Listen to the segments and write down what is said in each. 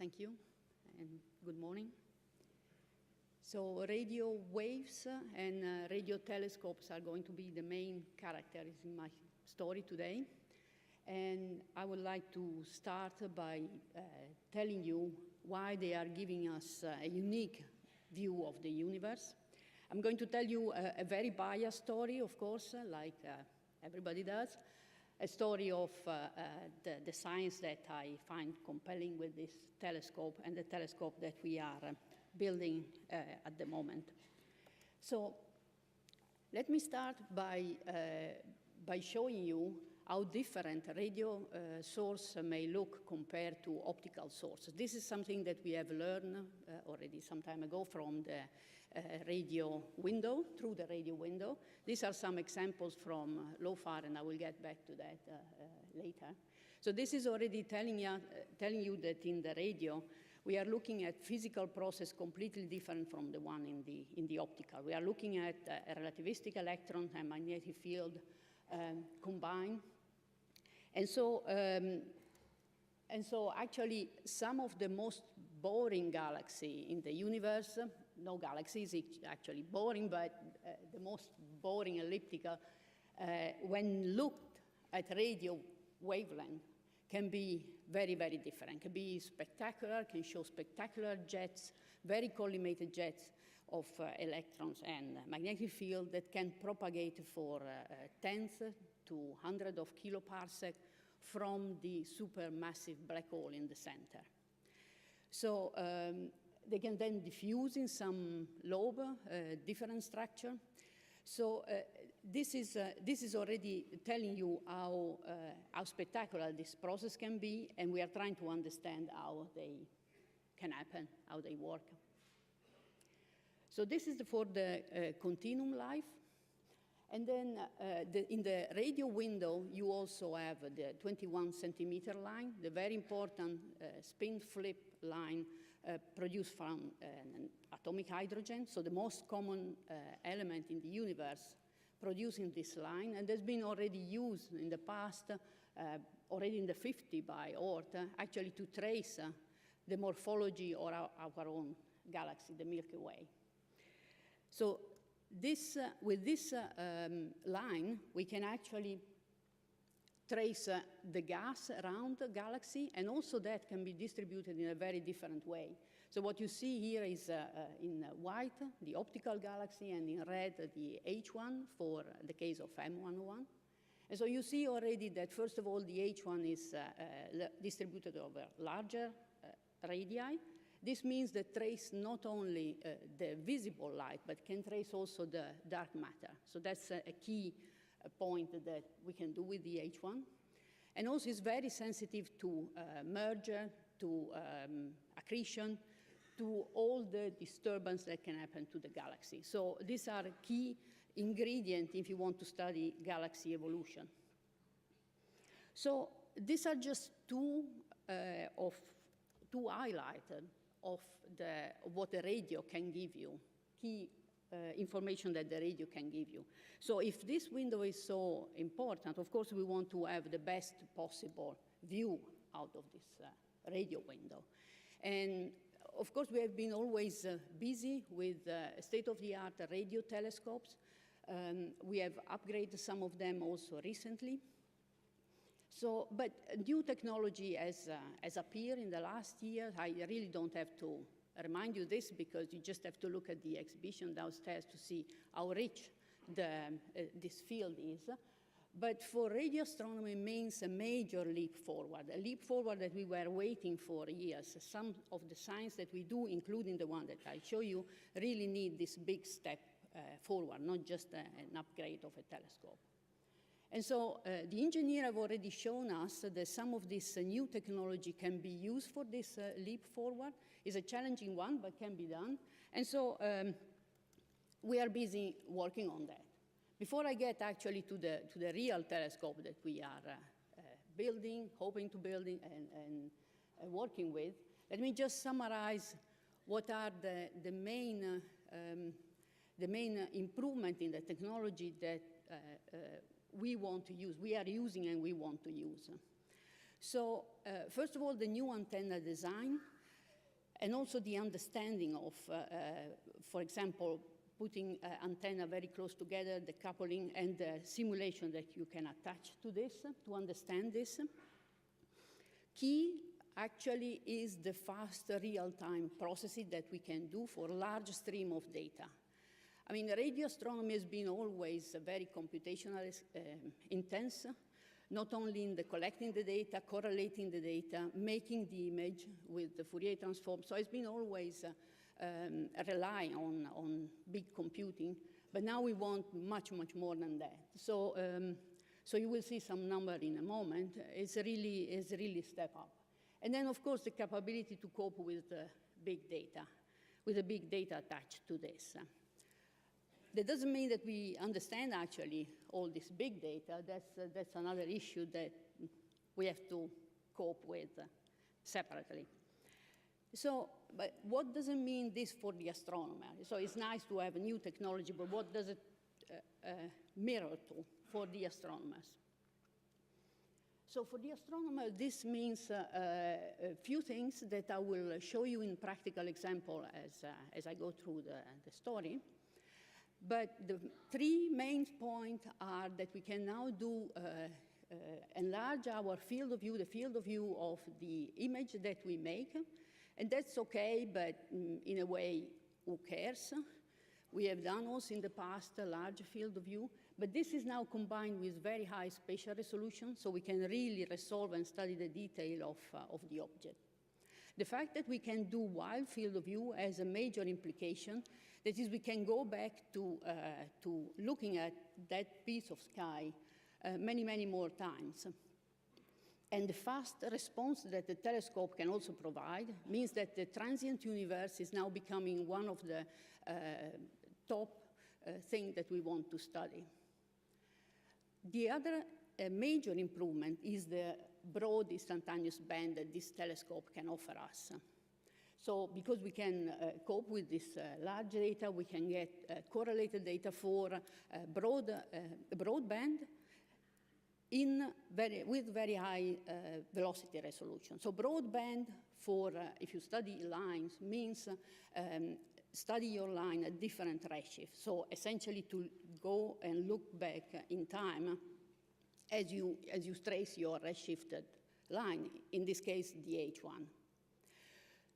Thank you, and good morning. So radio waves and radio telescopes are going to be the main characters in my story today. And I would like to start by telling you why they are giving us a unique view of the universe. I'm going to tell you a very biased story, of course, like everybody does. A story of the science that I find compelling with this telescope and the telescope that we are building at the moment. So let me start by showing you how different a radio source may look compared to optical sources. This is something that we have learned already some time ago from the radio window, through the radio window. These are some examples from LOFAR, and I will get back to that later. So this is already telling you that in the radio, we are looking at physical process completely different from the one in the optical. We are looking at a relativistic electron and magnetic field combined. And so actually, some of the most boring galaxy in the universe, no galaxy is actually boring, but the most boring elliptical, when looked at radio wavelength, can be very, very different. Can be spectacular, can show spectacular jets, very collimated jets of electrons and magnetic field that can propagate for tens to hundreds of kiloparsec from the supermassive black hole in the center. So they can then diffuse in some lobe, different structure. So this is already telling you how spectacular this process can be, and we are trying to understand how they can happen, how they work. So this is for the continuum life. And then in the radio window, you also have the 21 centimeter line, the very important spin flip line produced from atomic hydrogen. So the most common element in the universe producing this line. And that's been already used in the past, already in the 50s by Oort, actually to trace the morphology of our own galaxy, the Milky Way. So with this line, we can actually trace the gas around the galaxy, and also that can be distributed in a very different way. So what you see here is in white, the optical galaxy, and in red, the H1 for the case of M101. And so you see already that, first of all, the H1 is distributed over larger radii. This means that trace not only the visible light, but can trace also the dark matter. So that's a key point that we can do with the H1. And also it's very sensitive to merger, to accretion, to all the disturbance that can happen to the galaxy. So these are key ingredients if you want to study galaxy evolution. So these are just two highlighted of what the radio can give you, key information that the radio can give you. So if this window is so important, of course we want to have the best possible view out of this radio window. And of course we have been always busy with state-of-the-art radio telescopes. We have upgraded some of them also recently. So, but new technology has appeared in the last year. I really don't have to remind you this because you just have to look at the exhibition downstairs to see how rich this field is. But for radio astronomy means a major leap forward that we were waiting for years. Some of the science that we do, including the one that I show you, really need this big step forward, not just an upgrade of a telescope. And so the engineers have already shown us that some of this new technology can be used for this leap forward. It's a challenging one, but can be done. And so we are busy working on that. Before I get actually to the real telescope that we are building, hoping to build and working with, let me just summarize what are the main improvement in the technology that we want to use, we are using and we want to use. So first of all, the new antenna design. and also the understanding of, for example, putting antenna very close together, the coupling and the simulation that you can attach to this to understand this. Key actually is the fast real-time processing that we can do for large stream of data. I mean, radio astronomy has been always very computational intense, not only in the collecting the data, correlating the data, making the image with the Fourier transform. So it's been always rely on big computing, but now we want much, much more than that. So, so you will see some number in a moment. It's really step up. And then, of course, the capability to cope with big data, with the big data attached to this. That doesn't mean that we understand actually all this big data. That's another issue that we have to cope with separately. So, but what does it mean this for the astronomer? So it's nice to have a new technology, but what does it mirror to for the astronomers? So for the astronomer, this means a few things that I will show you in practical example as I go through the story. But the three main points are that we can now do enlarge our field of view, the field of view of the image that we make. And that's okay, but in a way, who cares? We have done also in the past a large field of view, but this is now combined with very high spatial resolution, so we can really resolve and study the detail of the object. The fact that we can do wide field of view has a major implication. That is, we can go back to looking at that piece of sky many, many more times. And the fast response that the telescope can also provide means that the transient universe is now becoming one of the top things that we want to study. The other major improvement is the broad instantaneous band that this telescope can offer us. So because we can cope with this large data, we can get correlated data for broadband with very high velocity resolution. So broadband for, if you study lines, means study your line at different redshift. So essentially to go and look back in time as you trace your redshifted line, in this case, the H1.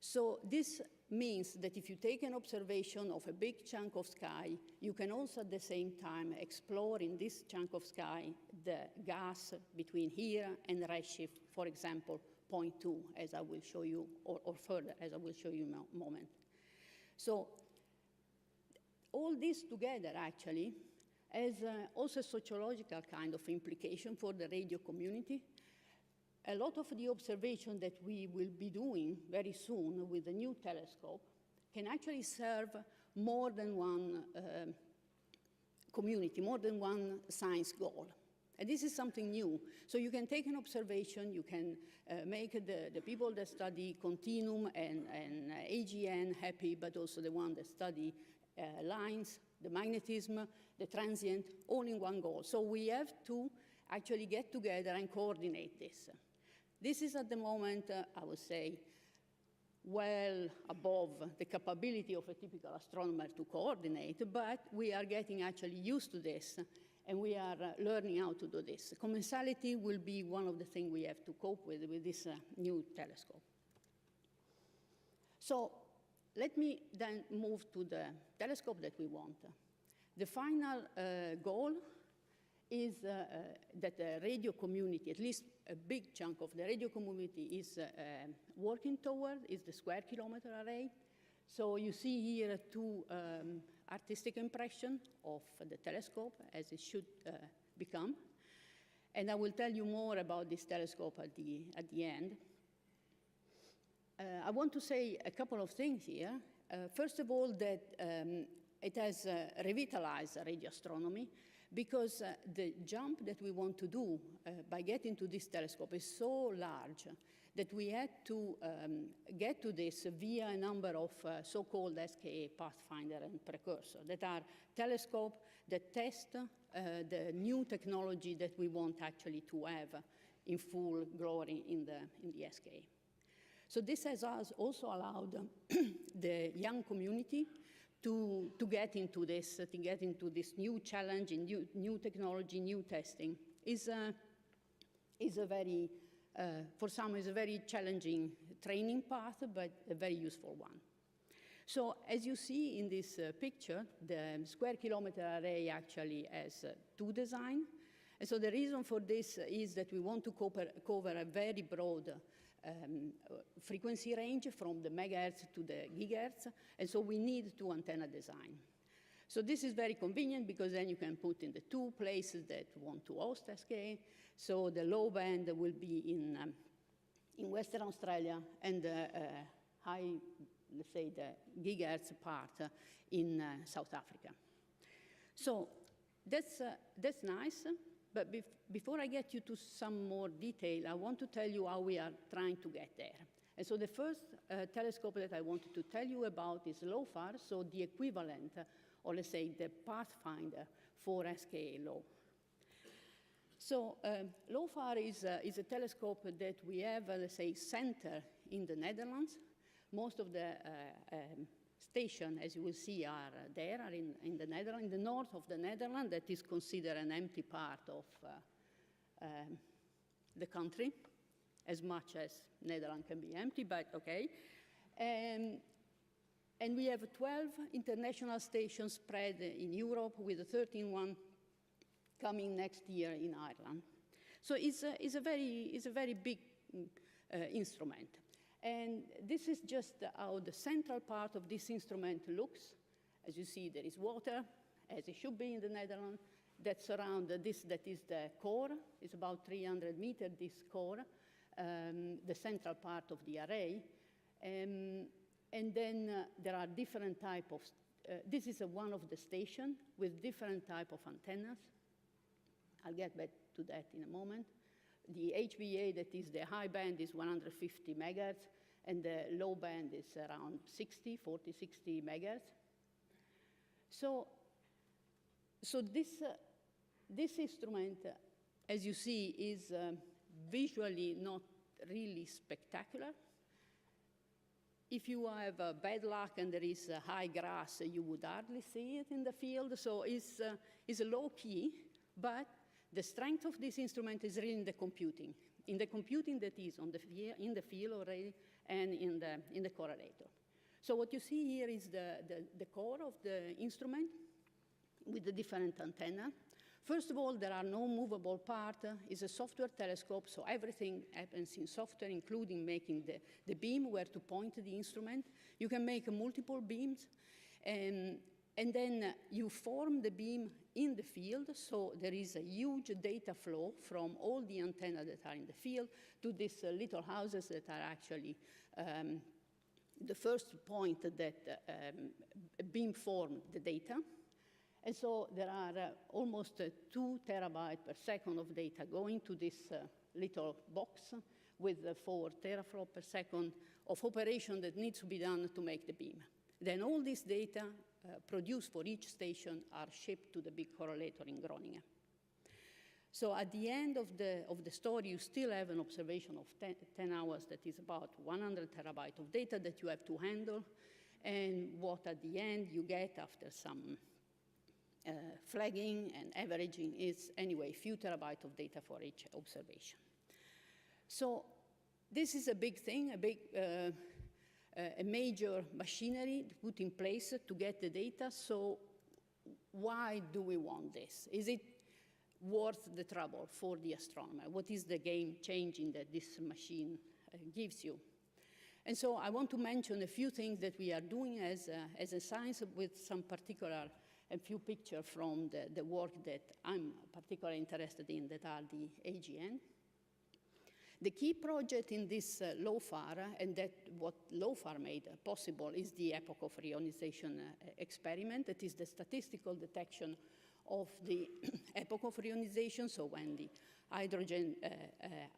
So this means that if you take an observation of a big chunk of sky, you can also at the same time explore in this chunk of sky the gas between here and redshift, for example, 0.2, as I will show you, or further, as I will show you in a moment. So all this together actually has also a sociological kind of implication for the radio community. A lot of the observation that we will be doing very soon with the new telescope can actually serve more than one community, more than one science goal. And this is something new. So you can take an observation, you can make the people that study continuum and AGN happy, but also the one that study lines, the magnetism, the transient, all in one goal. So we have to actually get together and coordinate this. This is at the moment, I would say, well above the capability of a typical astronomer to coordinate, but we are getting actually used to this, and we are learning how to do this. Commensality will be one of the things we have to cope with this new telescope. So let me then move to the telescope that we want. The final goal is that the radio community, at least a big chunk of the radio community, is working toward, is the Square Kilometre Array. So you see here two artistic impressions of the telescope as it should become. And I will tell you more about this telescope at the end. I want to say a couple of things here. First of all, that it has revitalized radio astronomy, because the jump that we want to do by getting to this telescope is so large that we had to get to this via a number of so-called SKA pathfinder and precursor that are telescopes that test the new technology that we want actually to have in full glory in the SKA. So this has also allowed the young community to get into this new challenge, in new technology, new testing. For some, is a very challenging training path, but a very useful one. So as you see in this picture, the Square Kilometre Array actually has two designs. And so the reason for this is that we want to cover a very broad frequency range from the megahertz to the gigahertz, and so we need two antenna design. So this is very convenient because then you can put in the two places that want to host SKA. So the low band will be in Western Australia, and the high, let's say the gigahertz part in South Africa. So that's nice. But before I get you to some more detail, I want to tell you how we are trying to get there. And so the first telescope that I wanted to tell you about is LOFAR, so the equivalent, or let's say the pathfinder for SKA low. So LOFAR is a telescope that we have, let's say, center in the Netherlands. Most of the stations, as you will see, are in the Netherlands, in the north of the Netherlands, that is considered an empty part of the country, as much as Netherlands can be empty, but okay. And we have 12 international stations spread in Europe, with a 13th one coming next year in Ireland. So it's a very big instrument. And this is just how the central part of this instrument looks. As you see, there is water, as it should be in the Netherlands. That's around this, that is the core. It's about 300 meters, this core, the central part of the array. And then there are different type of, this is one of the stations with different type of antennas. I'll get back to that in a moment. The HBA, that is the high band, is 150 megahertz, and the low band is around 60 megahertz. So this instrument, as you see, is visually not really spectacular. If you have bad luck and there is high grass, you would hardly see it in the field. So it's a low key, but the strength of this instrument is really in the computing that is in the field already and in the correlator. So what you see here is the core of the instrument with the different antenna. First of all, there are no movable parts. It's a software telescope, so everything happens in software, including making the beam where to point the instrument. You can make multiple beams, and then you form the beam in the field, so there is a huge data flow from all the antennas that are in the field to these little houses that are actually the first point that beam form the data. And so there are almost 2 terabytes per second of data going to this little box with 4 teraflops per second of operation that needs to be done to make the beam. Then all this data produced for each station are shipped to the big correlator in Groningen. So at the end of the story, you still have an observation of 10 hours that is about 100 terabytes of data that you have to handle. And what at the end you get after some flagging and averaging is anyway a few terabytes of data for each observation. So this is a big thing, a major machinery put in place to get the data. So why do we want this? Is it worth the trouble for the astronomer? What is the game changing that this machine gives you? And so I want to mention a few things that we are doing as a science with some particular, a few pictures from the work that I'm particularly interested in, that are the AGN. The key project in this LOFAR, and that what LOFAR made possible, is the epoch of reionization experiment. That is the statistical detection of the epoch of reionization, so when the hydrogen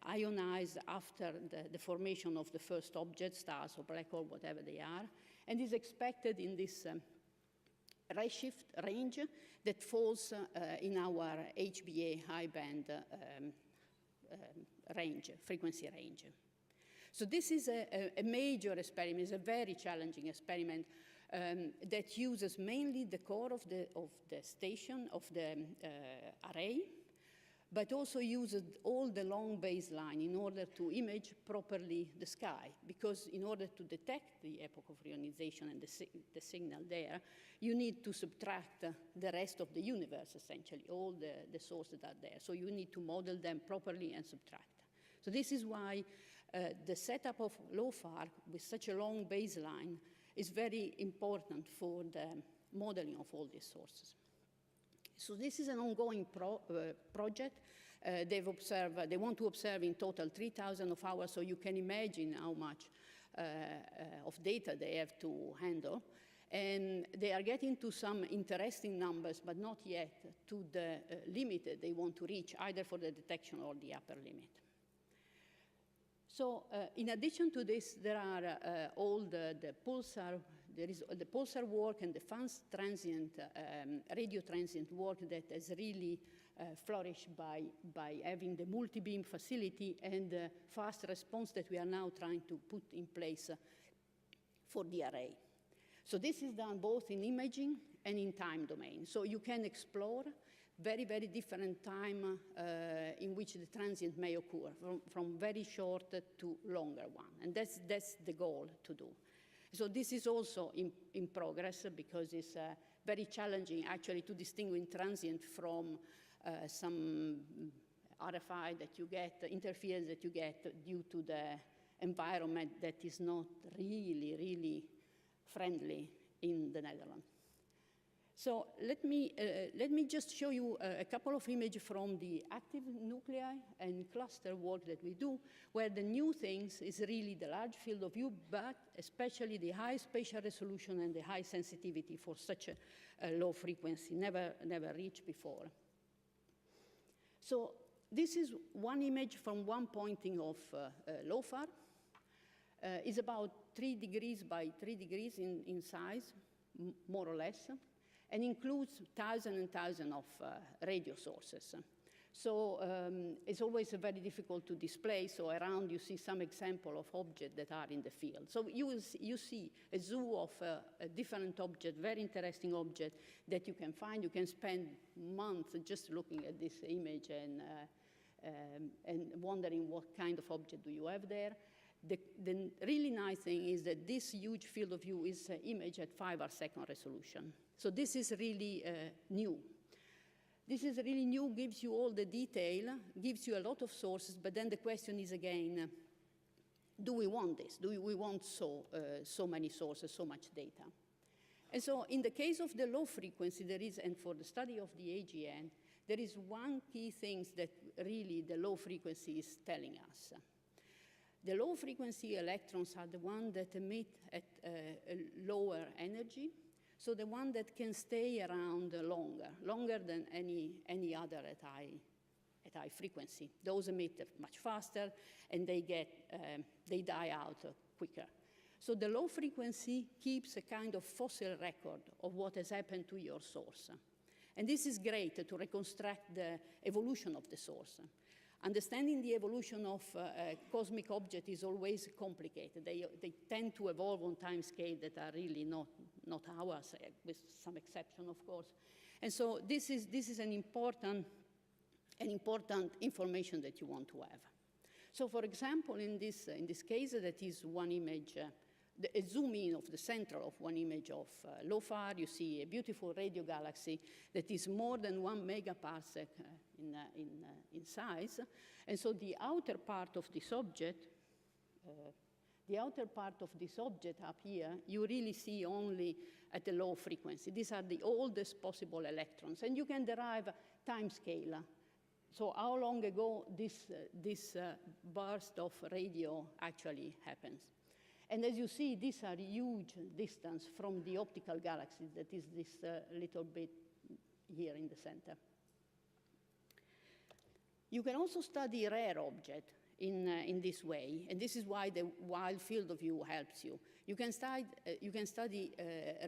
ionize after the formation of the first object, stars or black hole, whatever they are, and is expected in this redshift range that falls in our HBA high band range, frequency range. So this is a major experiment, it's a very challenging experiment that uses mainly the core of the station, of the array, but also uses all the long baseline in order to image properly the sky, because in order to detect the epoch of reionization and the signal there, you need to subtract the rest of the universe, essentially, all the sources that are there. So you need to model them properly and subtract. So this is why the setup of LOFAR with such a long baseline is very important for the modeling of all these sources. So this is an ongoing project. They want to observe in total 3,000 of hours, so you can imagine how much of data they have to handle. And they are getting to some interesting numbers, but not yet to the limit that they want to reach, either for the detection or the upper limit. So in addition to this, there are all the pulsar, there is the pulsar work and the fast transient, radio transient work that has really flourished by having the multi-beam facility and the fast response that we are now trying to put in place for the array. So this is done both in imaging and in time domain. So you can explore very, very different time in which the transient may occur, from very short to longer one. And that's the goal to do. So this is also in progress because it's very challenging actually to distinguish transient from some RFI that you get, interference that you get due to the environment that is not really, really friendly in the Netherlands. So let me just show you a couple of images from the active nuclei and cluster work that we do, where the new things is really the large field of view, but especially the high spatial resolution and the high sensitivity for such a low frequency, never reached before. So this is one image from one pointing of LOFAR. It's about 3 degrees by 3 degrees in size, more or less, and includes thousands and thousands of radio sources. So it's always very difficult to display, so around you see some example of objects that are in the field. So you see a zoo of a different object, very interesting object that you can find. You can spend months just looking at this image and wondering what kind of object do you have there. The really nice thing is that this huge field of view is imaged at 5 arc-second resolution. So this is really new. This is really new, gives you all the detail, gives you a lot of sources, but then the question is again, do we want this? Do we want so many sources, so much data? And so in the case of the low frequency, there is, and for the study of the AGN, there is one key thing that really the low frequency is telling us. The low frequency electrons are the ones that emit at a lower energy, so the one that can stay around longer than any other at high frequency. Those emit much faster, and they die out quicker. So the low frequency keeps a kind of fossil record of what has happened to your source. And this is great to reconstruct the evolution of the source. Understanding the evolution of a cosmic object is always complicated. They tend to evolve on time scale that are really not ours, with some exception, of course. And so this is an important information that you want to have. So for example, in this case, that is one image, a zoom in of the center of one image of LOFAR. You see a beautiful radio galaxy that is more than 1 megaparsec in size. And so the outer part of this object, up here, you really see only at a low frequency. These are the oldest possible electrons. And you can derive time scale. So how long ago this burst of radio actually happens. And as you see, these are huge distance from the optical galaxy that is this little bit here in the center. You can also study rare objects in this way, and this is why the wide field of view helps you. You can study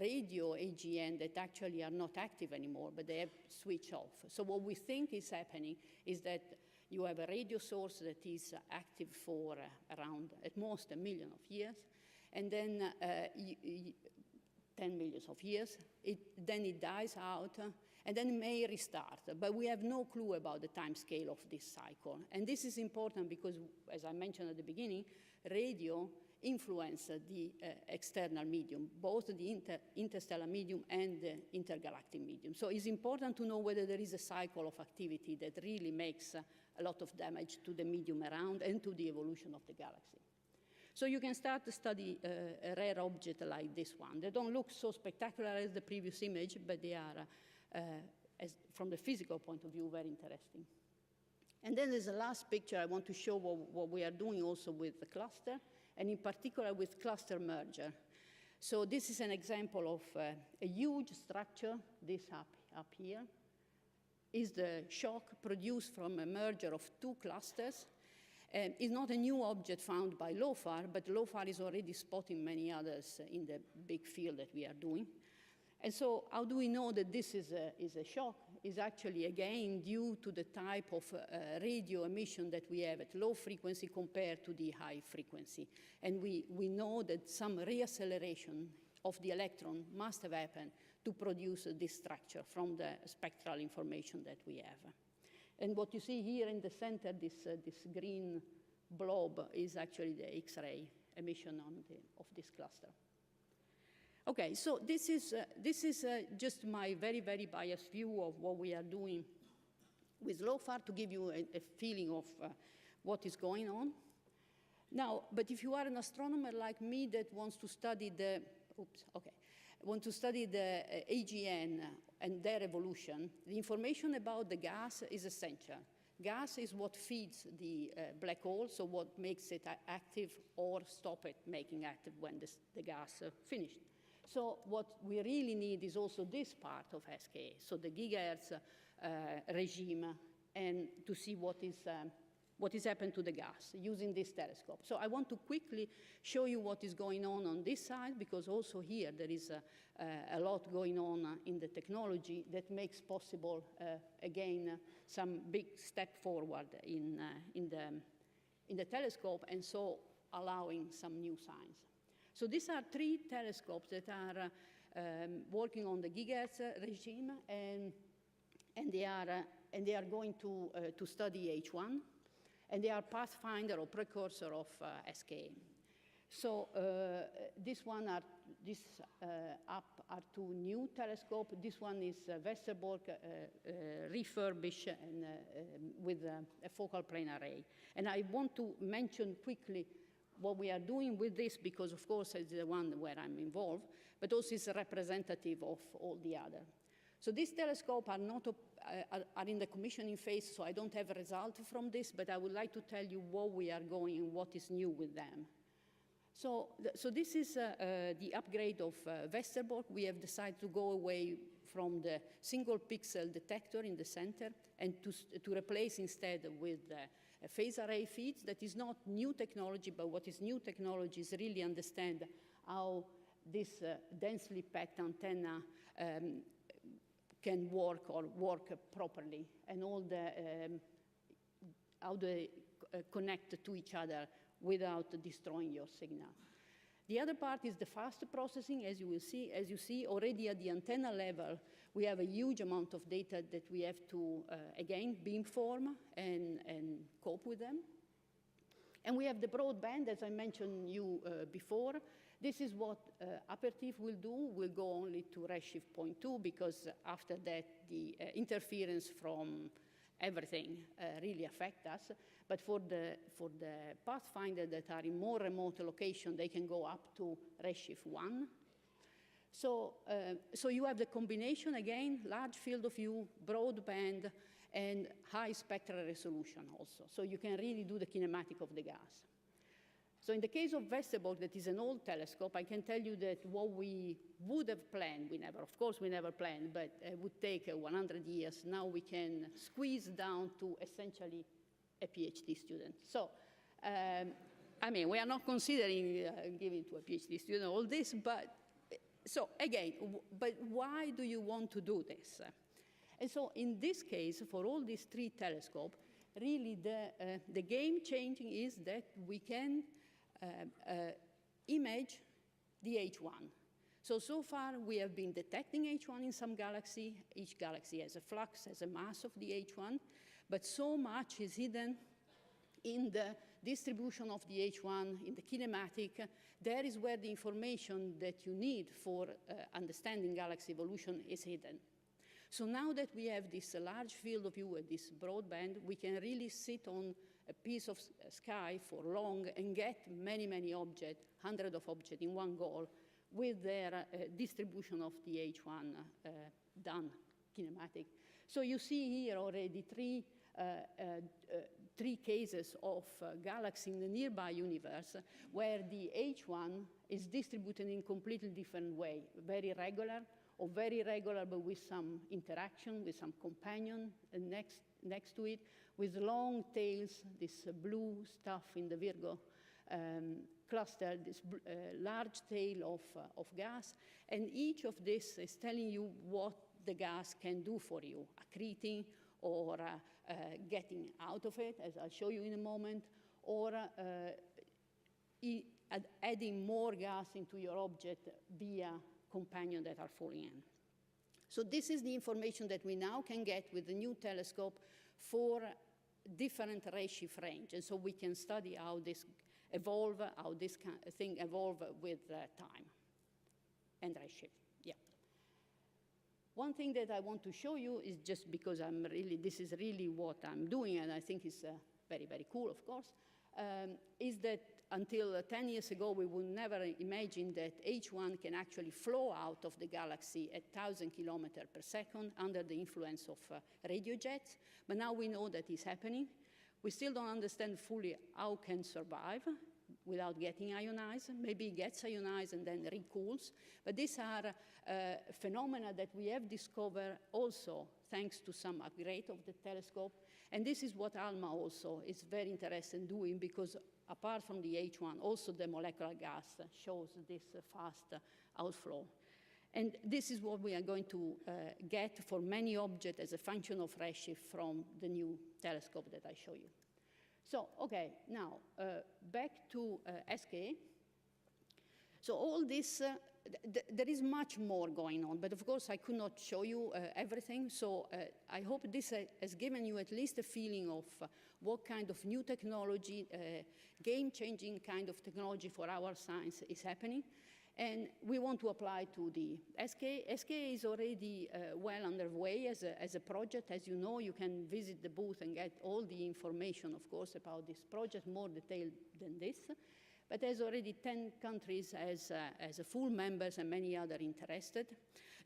radio AGN that actually are not active anymore, but they have switched off. So what we think is happening is that You have a radio source that is active for around, at most, 1 million of years. And then 10 million of years. Then it dies out, and then it may restart. But we have no clue about the time scale of this cycle. And this is important because, as I mentioned at the beginning, radio influence the external medium, both the interstellar medium and the intergalactic medium. So it's important to know whether there is a cycle of activity that really makes a lot of damage to the medium around and to the evolution of the galaxy. So you can start to study a rare object like this one. They don't look so spectacular as the previous image, but they are, from the physical point of view, very interesting. And then there's a last picture I want to show what we are doing also with the cluster, and in particular with cluster merger. So this is an example of a huge structure. This up here is the shock produced from a merger of 2 clusters. It's not a new object found by LOFAR, but LOFAR is already spotting many others in the big field that we are doing. And so how do we know that this is a shock? It's actually, again, due to the type of radio emission that we have at low frequency compared to the high frequency. And we know that some reacceleration of the electron must have happened to produce this structure from the spectral information that we have. And what you see here in the center, this green blob, is actually the X-ray emission of this cluster. Okay, so this is just my very, very biased view of what we are doing with LOFAR to give you a feeling of what is going on. Now, but if you are an astronomer like me that wants to study the, AGN and their evolution, the information about the gas is essential. Gas is what feeds the black hole, so what makes it active or stop it making active when the gas finished. So what we really need is also this part of SKA, so the gigahertz regime, and to see what is happened to the gas using this telescope. So I want to quickly show you what is going on this side, because also here there is a lot going on in the technology that makes possible, again, some big step forward in the telescope, and so allowing some new science. So these are 3 telescopes that are working on the gigahertz regime, and they are going to study H1, and they are pathfinder or precursor of SKA. So this up are 2 new telescopes. This one is Westerbork refurbished and with a focal plane array. And I want to mention quickly what we are doing with this, because of course it's the one where I'm involved, but also it's representative of all the other. So these telescopes are in the commissioning phase, so I don't have a result from this, but I would like to tell you where we are going and what is new with them. So this is the upgrade of Westerbork. We have decided to go away from the single pixel detector in the center and to replace instead with phase array feeds. That is not new technology, but what is new technology is really understand how this densely packed antenna can work or work properly, and all how they connect to each other without destroying your signal. The other part is the fast processing, as you see already at the antenna level, we have a huge amount of data that we have to, again, beamform and cope with them. And we have the broadband, as I mentioned you before. This is what Apertif will do. We'll go only to redshift 0.2, because after that, the interference from everything really affect us. But for the pathfinder that are in more remote location, they can go up to redshift 1. So you have the combination, again, large field of view, broadband, and high spectral resolution also. So you can really do the kinematic of the gas. So in the case of Westerbork, that is an old telescope, I can tell you that what we would have planned, we never planned, but it would take 100 years. Now we can squeeze down to essentially a PhD student. So, I mean, we are not considering giving to a PhD student all this, but so again, but why do you want to do this? And so in this case, for all these 3 telescopes, really the game changing is that we can image the H1. So far we have been detecting H1 in some galaxy. Each galaxy has a flux, has a mass of the H1, but so much is hidden in the distribution of the H1, in the kinematic. There is where the information that you need for understanding galaxy evolution is hidden. So now that we have this large field of view at this broadband, we can really sit on a piece of sky for long and get many, many objects, hundreds of objects in one goal with their distribution of the H1 done kinematic. So you see here already three cases of galaxies in the nearby universe where the H1 is distributed in a completely different way, very regular, or very regular but with some interaction, with some companion next to it, with long tails, this blue stuff in the Virgo cluster, this large tail of gas, and each of this is telling you what the gas can do for you, accreting or getting out of it, as I'll show you in a moment, or adding more gas into your object via companions that are falling in. So this is the information that we now can get with the new telescope for different redshift range. And so we can study how this evolve, how this thing evolve with time and redshift. Yeah. One thing that I want to show you is just because this is really what I'm doing, and I think it's very, very cool, of course, is that until 10 years ago, we would never imagine that H1 can actually flow out of the galaxy at 1,000 kilometers per second under the influence of radio jets. But now we know that it's happening. We still don't understand fully how it can survive without getting ionized. Maybe it gets ionized and then recools. But these are phenomena that we have discovered also thanks to some upgrade of the telescope. And this is what ALMA also is very interested in doing, because apart from the H1, also the molecular gas shows this fast outflow. And this is what we are going to get for many objects as a function of redshift from the new telescope that I show you. So, okay, now back to SKA. So all this, there is much more going on, but of course I could not show you everything. So I hope this has given you at least a feeling of what kind of new technology, game-changing kind of technology for our science is happening. And we want to apply to the SKA. SKA is already well underway as a project. As you know, you can visit the booth and get all the information, of course, about this project, more detailed than this. But there's already 10 countries as full members and many other interested.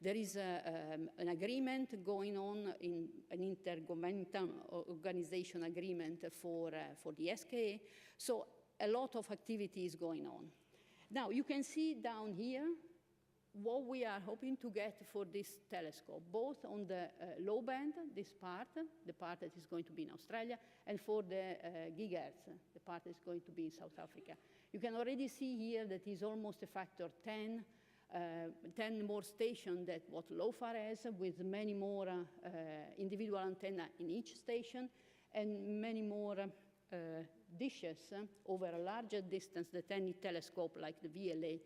There is an agreement going on, in an intergovernmental organization agreement for the SKA. So a lot of activity is going on. Now, you can see down here what we are hoping to get for this telescope, both on the low band, this part, the part that is going to be in Australia, and for the gigahertz, the part that is going to be in South Africa. You can already see here that is almost a factor 10 more stations than what LOFAR has, with many more individual antenna in each station, and many more dishes over a larger distance than any telescope like the VLA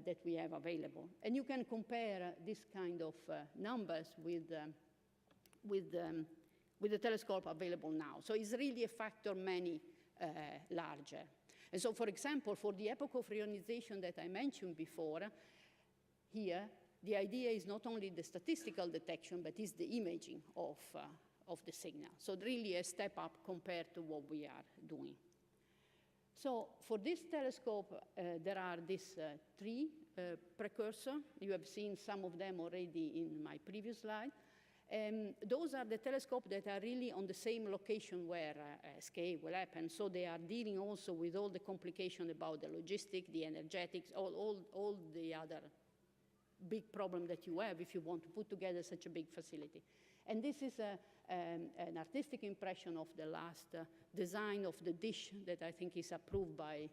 that we have available. And you can compare this kind of numbers with the telescope available now. So it's really a factor many larger. And so, for example, for the epoch of reionization that I mentioned before, here, the idea is not only the statistical detection, but is the imaging of the signal. So really a step up compared to what we are doing. So for this telescope, there are these three precursors. You have seen some of them already in my previous slide. Those are the telescopes that are really on the same location where SKA will happen. So they are dealing also with all the complications about the logistics, the energetics, all the other big problem that you have if you want to put together such a big facility. And this is an artistic impression of the last design of the dish that I think is approved by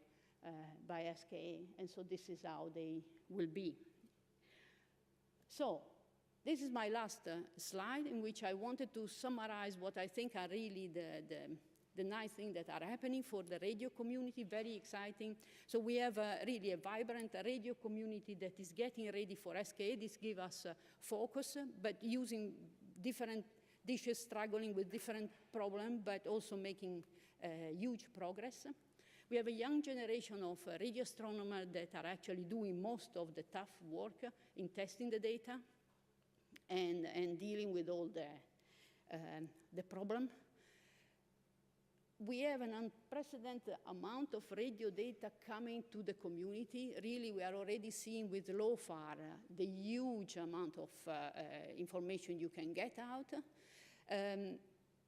SKA. And so this is how they will be. So This is my last slide, in which I wanted to summarize what I think are really the nice things that are happening for the radio community, very exciting. So we have really a vibrant radio community that is getting ready for SKA. This gives us focus, but using different dishes, struggling with different problems, but also making huge progress. We have a young generation of radio astronomers that are actually doing most of the tough work in testing the data and dealing with all the problem. We have an unprecedented amount of radio data coming to the community. Really, we are already seeing with LOFAR the huge amount of information you can get out.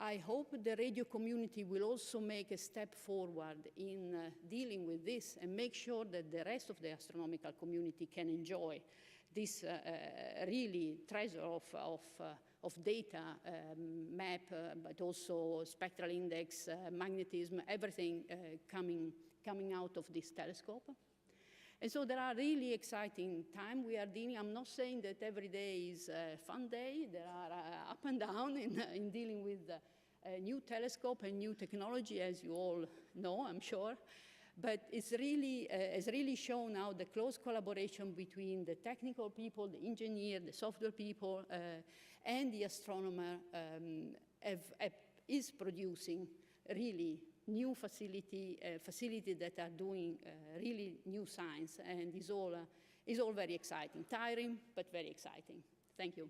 I hope the radio community will also make a step forward in dealing with this and make sure that the rest of the astronomical community can enjoy this really treasure of data, map, but also spectral index, magnetism, everything coming out of this telescope. And so there are really exciting times we are dealing. I'm not saying that every day is a fun day. There are up and down in dealing with a new telescope and new technology, as you all know, I'm sure. But it's really shown now the close collaboration between the technical people, the engineer, the software people, and the astronomer is producing really new facility that are doing really new science, and is all very exciting. Tiring, but very exciting. Thank you.